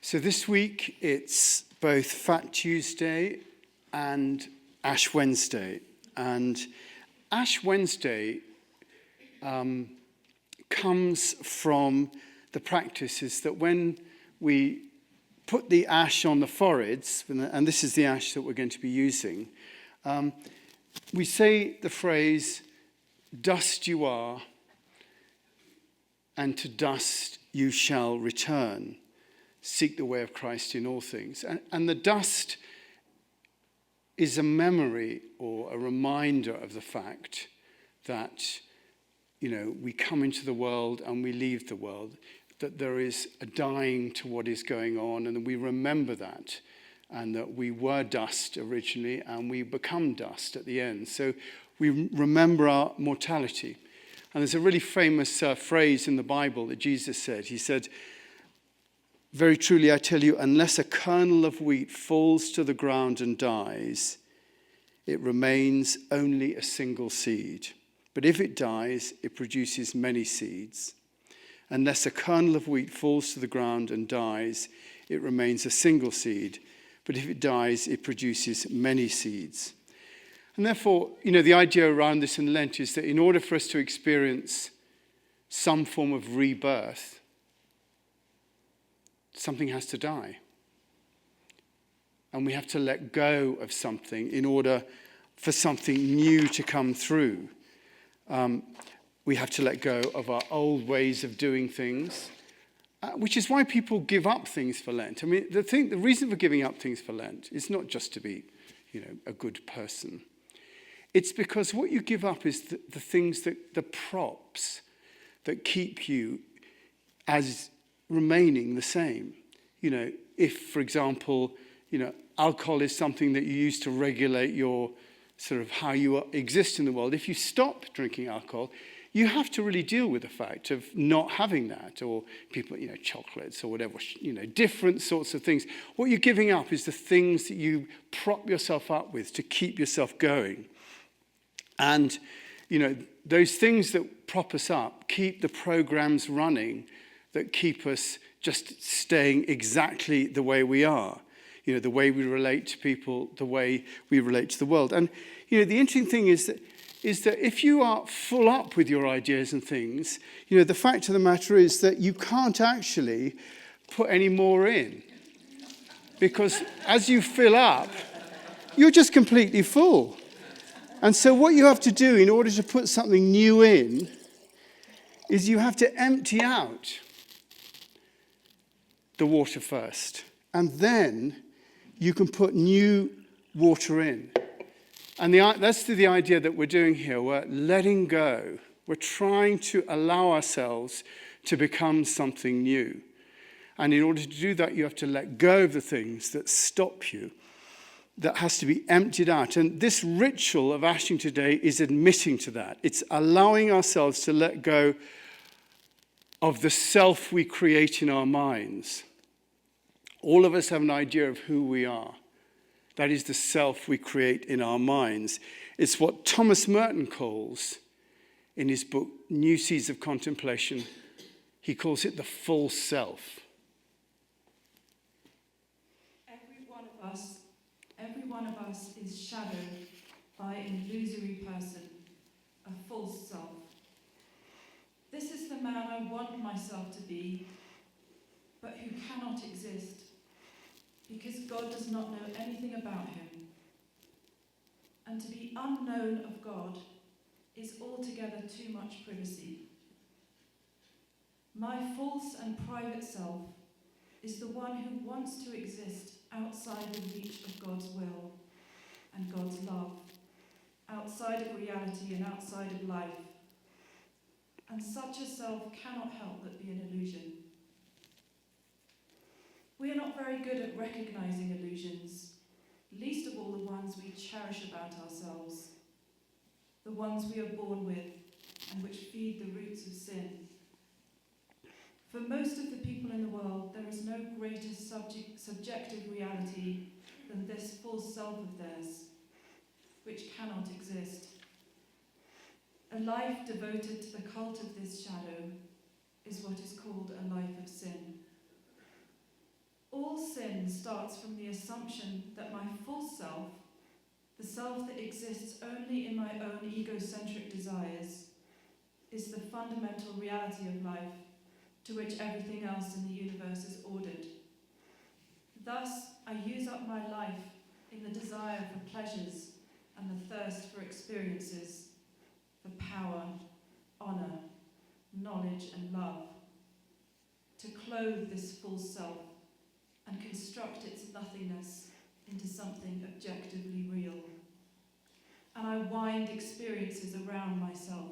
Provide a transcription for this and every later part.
So this week it's both Fat Tuesday and Ash Wednesday. And Ash Wednesday comes from the practice is that when we put the ash on the foreheads, and this is the ash that we're going to be using, we say the phrase, "Dust you are, and to dust you shall return. Seek the way of Christ in all things." And the dust is a memory or a reminder of the fact that, we come into the world and we leave the world, that there is a dying to what is going on, and we remember that, and that we were dust originally and we become dust at the end. So we remember our mortality. And there's a really famous phrase in the Bible that Jesus said. He said, "Very truly I tell you, unless a kernel of wheat falls to the ground and dies, it remains only a single seed. But if it dies, it produces many seeds. Unless a kernel of wheat falls to the ground and dies, it remains a single seed. But if it dies, it produces many seeds." And therefore, the idea around this in Lent is that in order for us to experience some form of rebirth, something has to die. And we have to let go of something in order for something new to come through. We have to let go of our old ways of doing things, which is why people give up things for Lent. I mean, the reason for giving up things for Lent is not just to be, a good person. It's because what you give up is the things the props that keep you as remaining the same. If, for example, alcohol is something that you use to regulate your sort of how you exist in the world. If you stop drinking alcohol, you have to really deal with the fact of not having that, or people, chocolates or whatever, different sorts of things. What you're giving up is the things that you prop yourself up with to keep yourself going. And, those things that prop us up keep the programs running that keep us just staying exactly the way we are. The way we relate to people, the way we relate to the world. And, the interesting thing is that if you are full up with your ideas and things, the fact of the matter is that you can't actually put any more in. Because as you fill up, you're just completely full. And so what you have to do in order to put something new in is you have to empty out the water first. And then you can put new water in. And that's the idea that we're doing here. We're letting go. We're trying to allow ourselves to become something new. And in order to do that, you have to let go of the things that stop you. That has to be emptied out. And this ritual of ashing today is admitting to that. It's allowing ourselves to let go of the self we create in our minds. All of us have an idea of who we are. That is the self we create in our minds. It's what Thomas Merton calls, in his book, New Seeds of Contemplation, he calls it the false self. Every one of us is shadowed by an illusory person, a false self. This is the man I want myself to be, but who cannot exist, because God does not know anything about him. And to be unknown of God is altogether too much privacy. My false and private self is the one who wants to exist outside the reach of God's will and God's love, outside of reality and outside of life. And such a self cannot help but be an illusion. We are not very good at recognizing illusions, least of all the ones we cherish about ourselves, the ones we are born with and which feed the roots of sin. For most of the people in the world, there is no greater subjective reality than this false self of theirs, which cannot exist. A life devoted to the cult of this shadow is what is called a life of sin. All all sin starts from the assumption that my full self, the self that exists only in my own egocentric desires, is the fundamental reality of life to which everything else in the universe is ordered. Thus, I use up my life in the desire for pleasures and the thirst for experiences, for power, honor, knowledge, and love, to clothe this full self and construct its nothingness into something objectively real. And I wind experiences around myself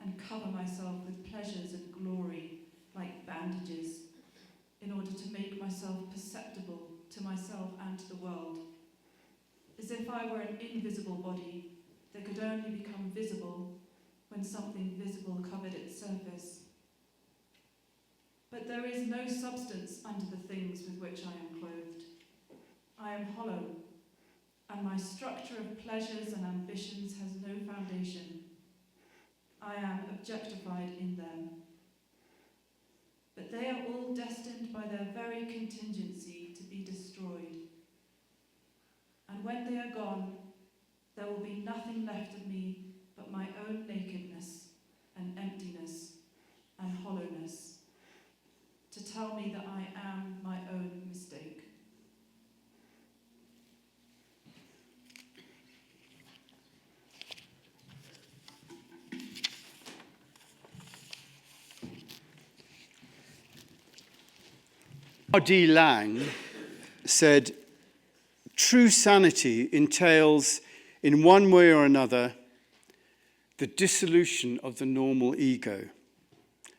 and cover myself with pleasures and glory like bandages in order to make myself perceptible to myself and to the world, as if I were an invisible body that could only become visible when something visible covered its surface. But there is no substance under the things with which I am clothed. I am hollow, and my structure of pleasures and ambitions has no foundation. I am objectified in them. But they are all destined by their very contingency to be destroyed. And when they are gone, there will be nothing left of me but my own nakedness and emptiness and hollowness, to tell me that I am my own mistake. R.D. Laing said, true sanity entails, in one way or another, the dissolution of the normal ego,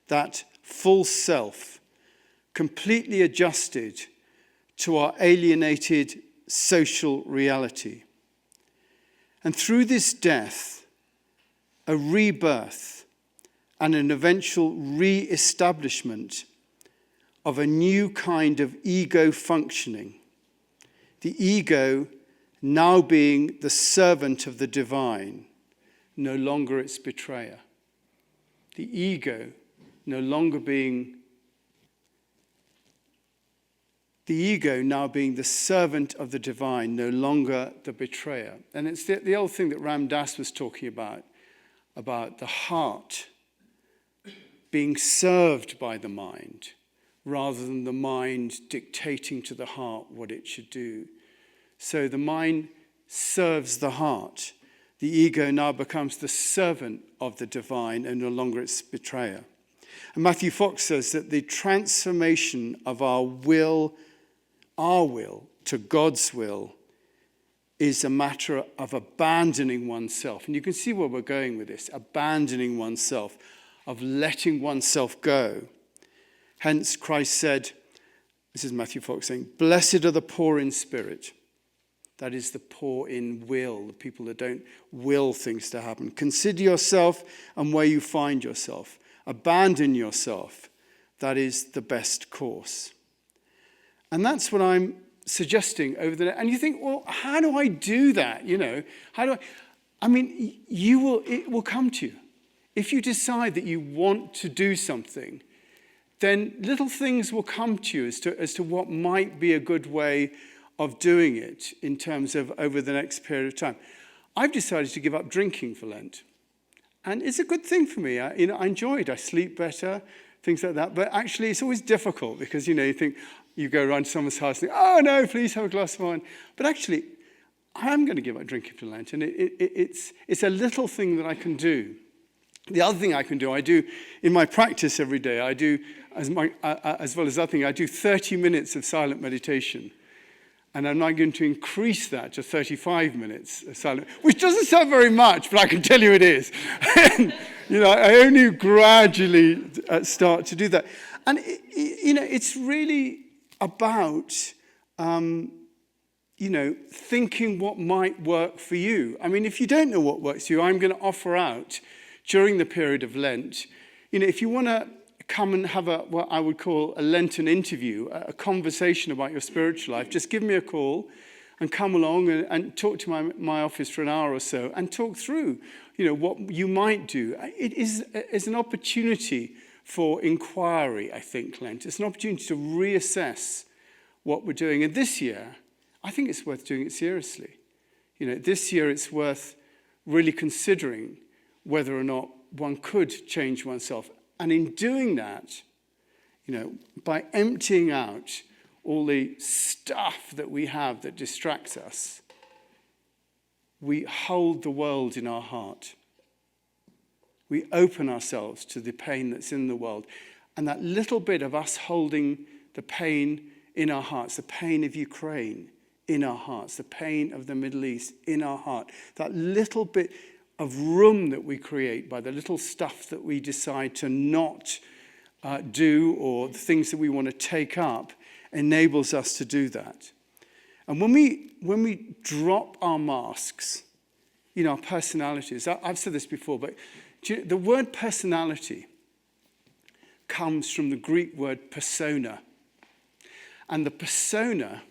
that full self, completely adjusted to our alienated social reality. And through this death, a rebirth and an eventual re-establishment of a new kind of ego functioning, the ego now being the servant of the divine, no longer its betrayer. The ego no longer being the ego now being the servant of the divine, no longer the betrayer. And it's the old thing that Ram Dass was talking about the heart being served by the mind, rather than the mind dictating to the heart what it should do. So the mind serves the heart. The ego now becomes the servant of the divine and no longer its betrayer. And Matthew Fox says that the transformation of our will to God's will is a matter of abandoning oneself. And you can see where we're going with this, abandoning oneself, of letting oneself go. Hence, Christ said, this is Matthew Fox saying, blessed are the poor in spirit. That is the poor in will, the people that don't will things to happen. Consider yourself and where you find yourself. Abandon yourself. That is the best course. And that's what I'm suggesting over the next. And you think, well, how do I do that? It will come to you. If you decide that you want to do something, then little things will come to you as to what might be a good way of doing it in terms of over the next period of time. I've decided to give up drinking for Lent. And it's a good thing for me. I enjoy it. I sleep better, things like that. But actually, it's always difficult because, you think, you go around to someone's house and think, oh, no, please have a glass of wine. But actually, I am going to give up drinking for Lent. And it's a little thing that I can do. The other thing I can do, I do in my practice every day, I do, as well as other thing, I do 30 minutes of silent meditation. And I'm now going to increase that to 35 minutes of silent, which doesn't sound very much, but I can tell you it is. I only gradually start to do that. And, it's really about, thinking what might work for you. I mean, if you don't know what works for you, I'm going to offer out during the period of Lent, if you want to come and have what I would call a Lenten interview, a conversation about your spiritual life, just give me a call and come along and talk to my office for an hour or so and talk through, what you might do. It is an opportunity for inquiry, I think, Lent. It's an opportunity to reassess what we're doing. And this year, I think it's worth doing it seriously. This year it's worth really considering whether or not one could change oneself. And in doing that, by emptying out all the stuff that we have that distracts us, we hold the world in our heart. We open ourselves to the pain that's in the world. And that little bit of us holding the pain in our hearts, the pain of Ukraine in our hearts, the pain of the Middle East in our heart, that little bit of room that we create by the little stuff that we decide to not do, or the things that we want to take up, enables us to do that. And when we drop our masks, our personalities, I've said this before, but the word personality comes from the Greek word persona. And the persona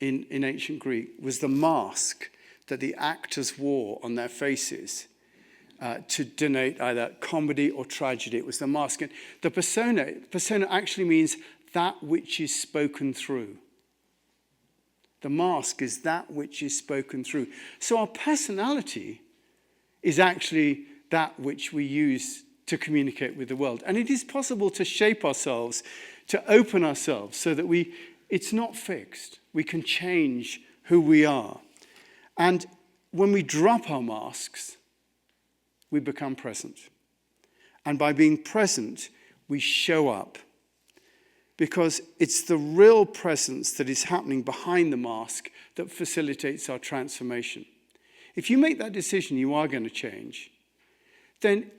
in ancient Greek was the mask that the actors wore on their faces to denote either comedy or tragedy. It was the mask. And the persona actually means that which is spoken through. The mask is that which is spoken through. So our personality is actually that which we use to communicate with the world. And it is possible to shape ourselves, to open ourselves so that it's not fixed. We can change who we are. And when we drop our masks, we become present. And by being present, we show up. Because it's the real presence that is happening behind the mask that facilitates our transformation. If you make that decision, you are going to change, then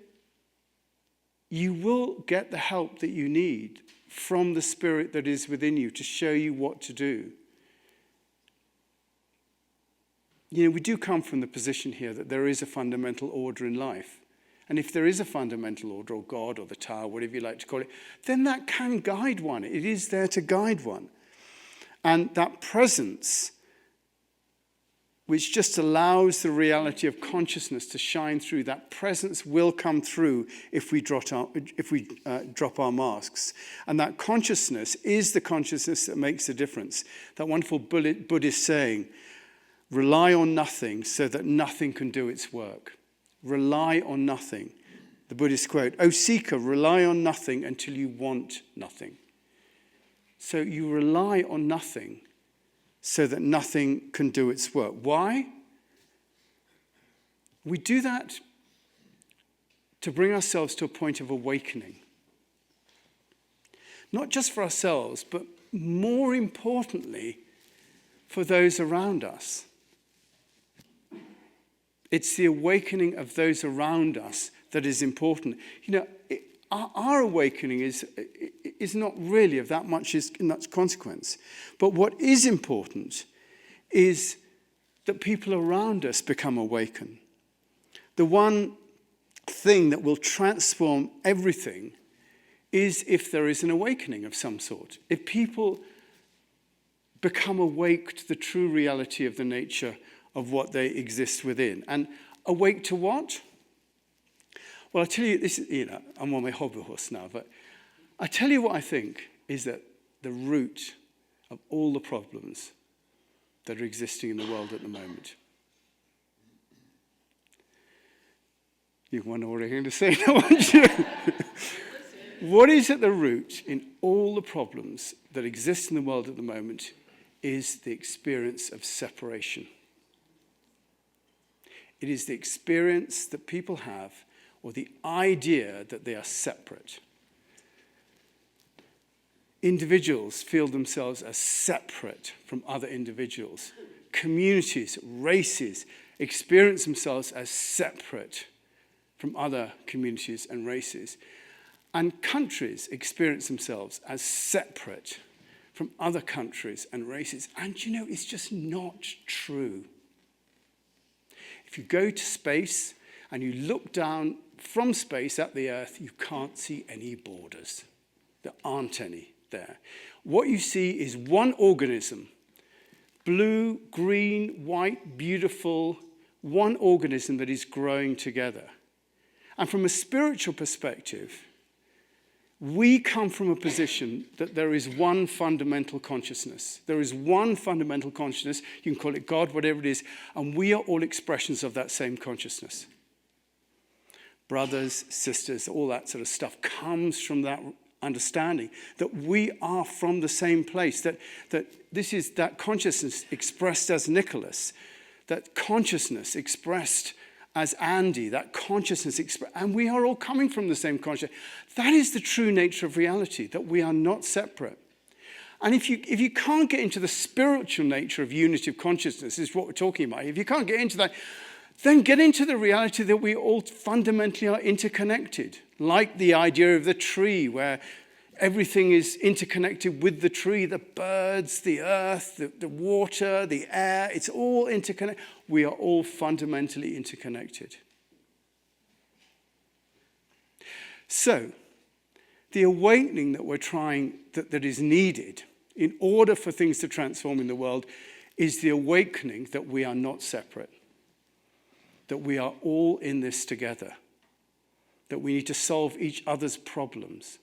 you will get the help that you need from the Spirit that is within you to show you what to do. We do come from the position here that there is a fundamental order in life. And if there is a fundamental order, or God, or the Tao, whatever you like to call it, then that can guide one. It is there to guide one. And that presence, which just allows the reality of consciousness to shine through, that presence will come through if we drop our masks. And that consciousness is the consciousness that makes the difference. That wonderful Buddhist saying, rely on nothing so that nothing can do its work. Rely on nothing. The Buddhist quote, "O seeker, rely on nothing until you want nothing." So you rely on nothing so that nothing can do its work. Why? We do that to bring ourselves to a point of awakening. Not just for ourselves, but more importantly, for those around us. It's the awakening of those around us that is important. Our awakening is not really of that much consequence. But what is important is that people around us become awakened. The one thing that will transform everything is if there is an awakening of some sort. If people become awake to the true reality of the nature of what they exist within. And awake to what? Well, I tell you, I'm on my hobby horse now, but I tell you what I think is that the root of all the problems that are existing in the world at the moment. You wonder what I'm going to say now, aren't you? What is at the root in all the problems that exist in the world at the moment is the experience of separation. It is the experience that people have, or the idea that they are separate. Individuals feel themselves as separate from other individuals. Communities, races, experience themselves as separate from other communities and races. And countries experience themselves as separate from other countries and races. And it's just not true. If you go to space and you look down from space at the Earth, you can't see any borders. There aren't any there. What you see is one organism, blue, green, white, beautiful, one organism that is growing together. And from a spiritual perspective, We come from a position that there is one fundamental consciousness. There is one fundamental consciousness. You can call it God, whatever it is. And we are all expressions of that same consciousness. Brothers, sisters, all that sort of stuff comes from that understanding that we are from the same place. That this is that consciousness expressed as Nicholas. That consciousness expressed as Andy, that consciousness, and we are all coming from the same consciousness. That is the true nature of reality, that we are not separate. And if you can't get into the spiritual nature of unity of consciousness, is what we're talking about. If you can't get into that, then get into the reality that we all fundamentally are interconnected. Like the idea of the tree, where everything is interconnected with the tree, the birds, the earth, the water, the air, it's all interconnected. We are all fundamentally interconnected. So, the awakening that we're trying, that is needed in order for things to transform in the world is the awakening that we are not separate, that we are all in this together, that we need to solve each other's problems,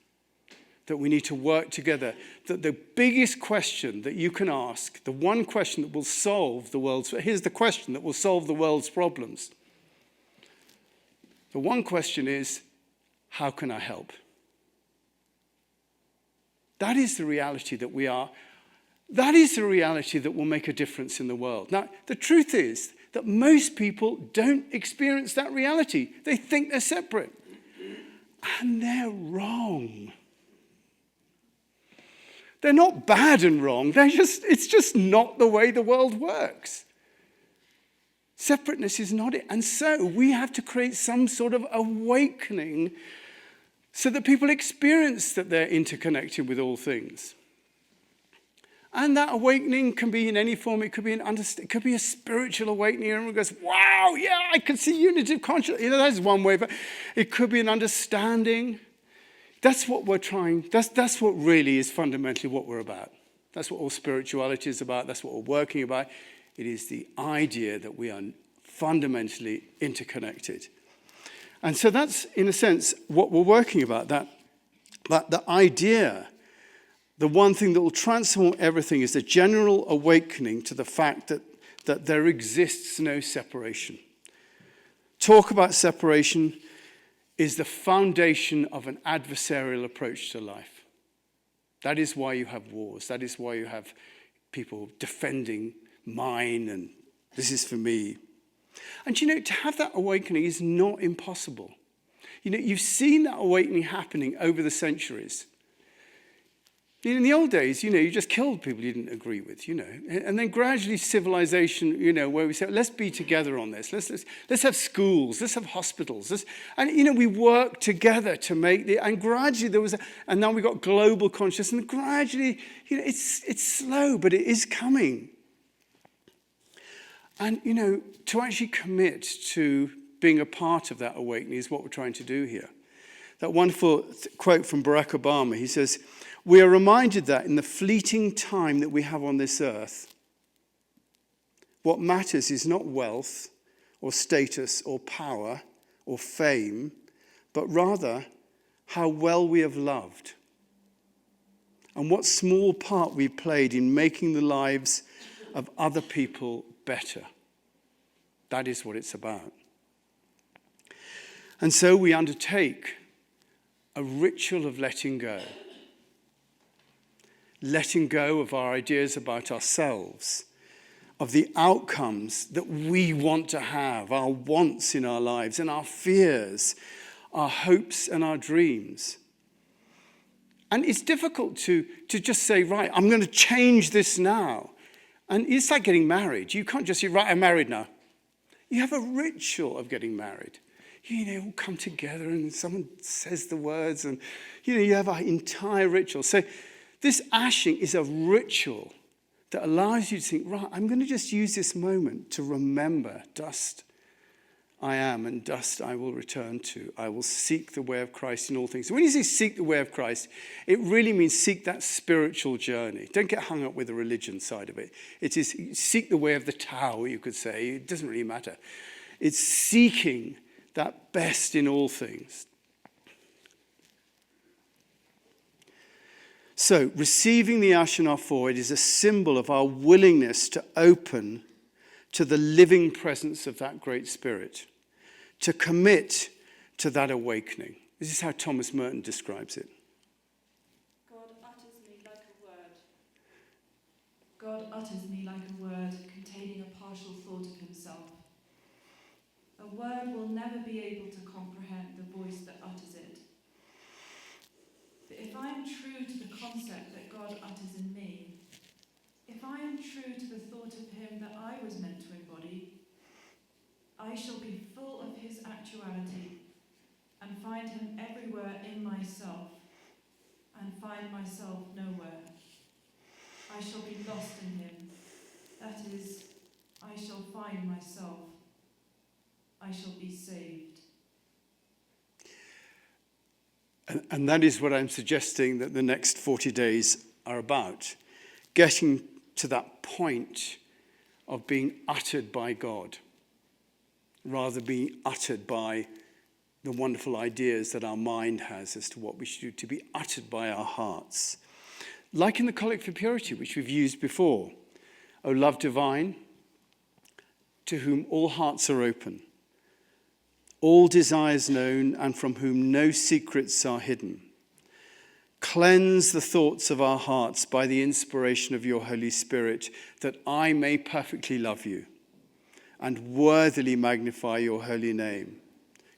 that we need to work together, that the biggest question that you can ask, the one question that will solve the world's, here's the question that will solve the world's problems. The one question is, how can I help? That is the reality that we are. That is the reality that will make a difference in the world. Now, the truth is that most people don't experience that reality. They think they're separate. And they're wrong. They're not bad and wrong. It's just not the way the world works. Separateness is not it. And so we have to create some sort of awakening so that people experience that they're interconnected with all things. And that awakening can be in any form. It could be it could be a spiritual awakening. Everyone goes, wow, yeah, I can see unity of consciousness. That's one way. But it could be an understanding. That's what we're trying. That's what really is fundamentally what we're about. That's what all spirituality is about. That's what we're working about. It is the idea that we are fundamentally interconnected. And so that's, in a sense, what we're working about. That the idea, the one thing that will transform everything is the general awakening to the fact that there exists no separation. Talk about separation is the foundation of an adversarial approach to life. That is why you have wars. That is why you have people defending mine and this is for me. And to have that awakening is not impossible. You've seen that awakening happening over the centuries. In the old days, you just killed people you didn't agree with, And then gradually civilization, where we said, let's be together on this. Let's have schools. Let's have hospitals. We work together to make and gradually and now we got global consciousness. And gradually, it's slow, but it is coming. And, to actually commit to being a part of that awakening is what we're trying to do here. That wonderful quote from Barack Obama, he says, "We are reminded that in the fleeting time that we have on this earth, what matters is not wealth or status or power or fame, but rather how well we have loved and what small part we played in making the lives of other people better." That is what it's about. And so we undertake a ritual of letting go. Letting go of our ideas about ourselves, of the outcomes that we want to have, our wants in our lives and our fears, our hopes and our dreams. And it's difficult to just say, right, I'm going to change this now. And it's like getting married. You can't just say, right, I'm married now. You have a ritual of getting married. All come together and someone says the words and, you have an entire ritual. So this ashing is a ritual that allows you to think, right, I'm going to just use this moment to remember dust I am and dust I will return to. I will seek the way of Christ in all things. So when you say seek the way of Christ, it really means seek that spiritual journey. Don't get hung up with the religion side of it. It is seek the way of the Tao, you could say. It doesn't really matter. It's seeking that best in all things. So, receiving the ash in our forehead is a symbol of our willingness to open to the living presence of that great Spirit, to commit to that awakening. This is how Thomas Merton describes it. God utters me like a word. God utters me like a word containing a partial thought of himself. A word will never be able to comprehend the voice that utters it. But if I am true to the concept that God utters in me, if I am true to the thought of him that I was meant to embody, I shall be full of his actuality and find him everywhere in myself and find myself nowhere. I shall be lost in him. That is, I shall find myself. I shall be saved. And that is what I'm suggesting that the next 40 days are about. Getting to that point of being uttered by God, rather than being uttered by the wonderful ideas that our mind has as to what we should do, to be uttered by our hearts. Like in the Collect for Purity, which we've used before. O love divine, to whom all hearts are open, all desires known, and from whom no secrets are hidden. Cleanse the thoughts of our hearts by the inspiration of your Holy Spirit, that I may perfectly love you and worthily magnify your holy name.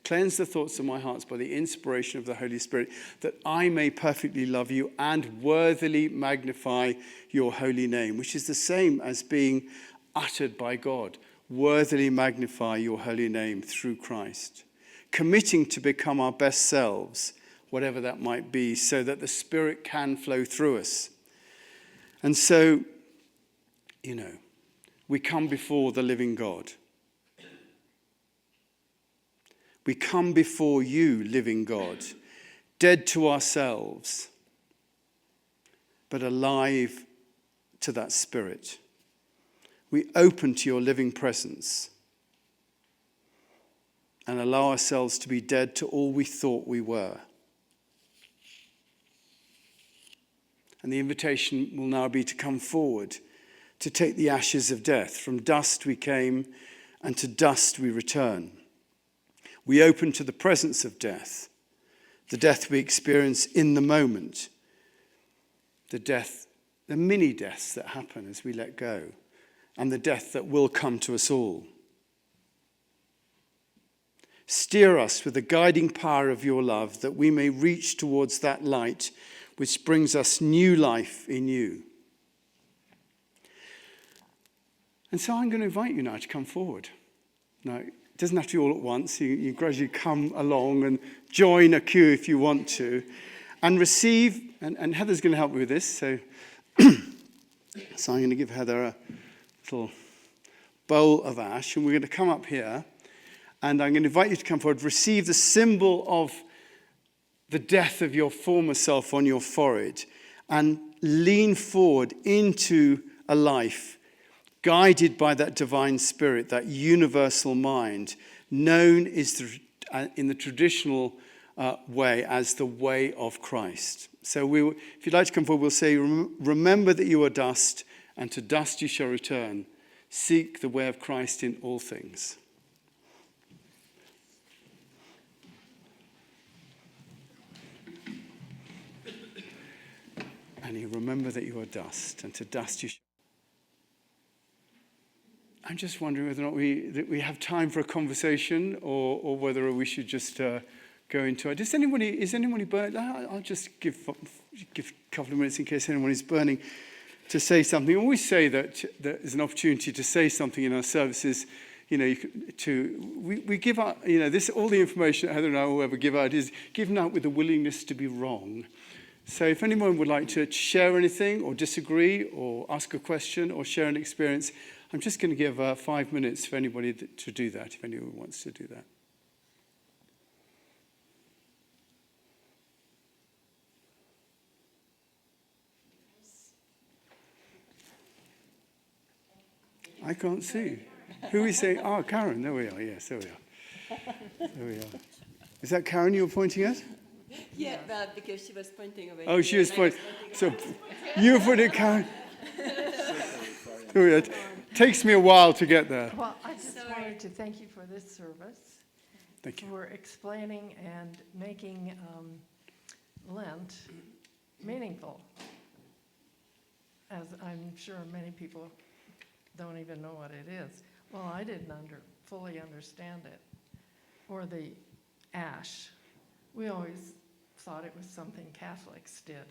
Cleanse the thoughts of my hearts by the inspiration of the Holy Spirit, that I may perfectly love you and worthily magnify your holy name, which is the same as being uttered by God. Worthily magnify your holy name through Christ. Committing to become our best selves, whatever that might be, so that the Spirit can flow through us. And so, we come before the living God. We come before you, living God, dead to ourselves, but alive to that Spirit. We open to your living presence and allow ourselves to be dead to all we thought we were. And the invitation will now be to come forward, to take the ashes of death. From dust we came, and to dust we return. We open to the presence of death, the death we experience in the moment, the mini deaths that happen as we let go, and the death that will come to us all. Steer us with the guiding power of your love, that we may reach towards that light which brings us new life in you. And so I'm going to invite you now to come forward. Now, it doesn't have to be all at once. You gradually come along and join a queue if you want to, and receive, and Heather's going to help me with this, so I'm going to give Heather a little bowl of ash, and we're going to come up here, and I'm going to invite you to come forward, receive the symbol of the death of your former self on your forehead, and lean forward into a life guided by that divine Spirit, that universal mind, known in the traditional way as the way of Christ. So if you'd like to come forward, we'll say, remember that you are dust, and to dust you shall return. Seek the way of Christ in all things. And you remember that you are dust, and to dust you shall. I'm just wondering whether or not we have time for a conversation, or whether we should just go into it. Is anybody burning? I'll just give a couple of minutes in case anyone is burning to say something. I always say that there's an opportunity to say something in our services. We give out, this, all the information that Heather and I will ever give out is given out with a willingness to be wrong. So if anyone would like to share anything or disagree or ask a question or share an experience, I'm just going to give 5 minutes for anybody to do that, if anyone wants to do that. I can't see. Who is saying? Oh, Karen. There we are. Yes, there we are. There we are. Is that Karen you're pointing at? Yeah, well, because she was pointing away. Oh, she here, was and I pointing. So you put it count. It takes me a while to get there. Well, I just Sorry. wanted to thank you for this service, Thank you. for explaining and making Lent meaningful, as I'm sure many people don't even know what it is. Well, I didn't fully understand it. Or the ash. We always thought it was something Catholics did.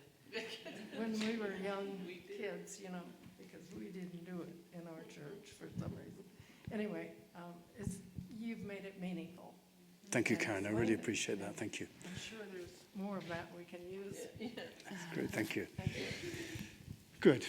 When we were young kids, you know, because we didn't do it in our church for some reason. Anyway, you've made it meaningful. Thank you, Karen. I really appreciate that. Thank you. I'm sure there's more of that we can use. That's great. Thank you. Thank you. Good.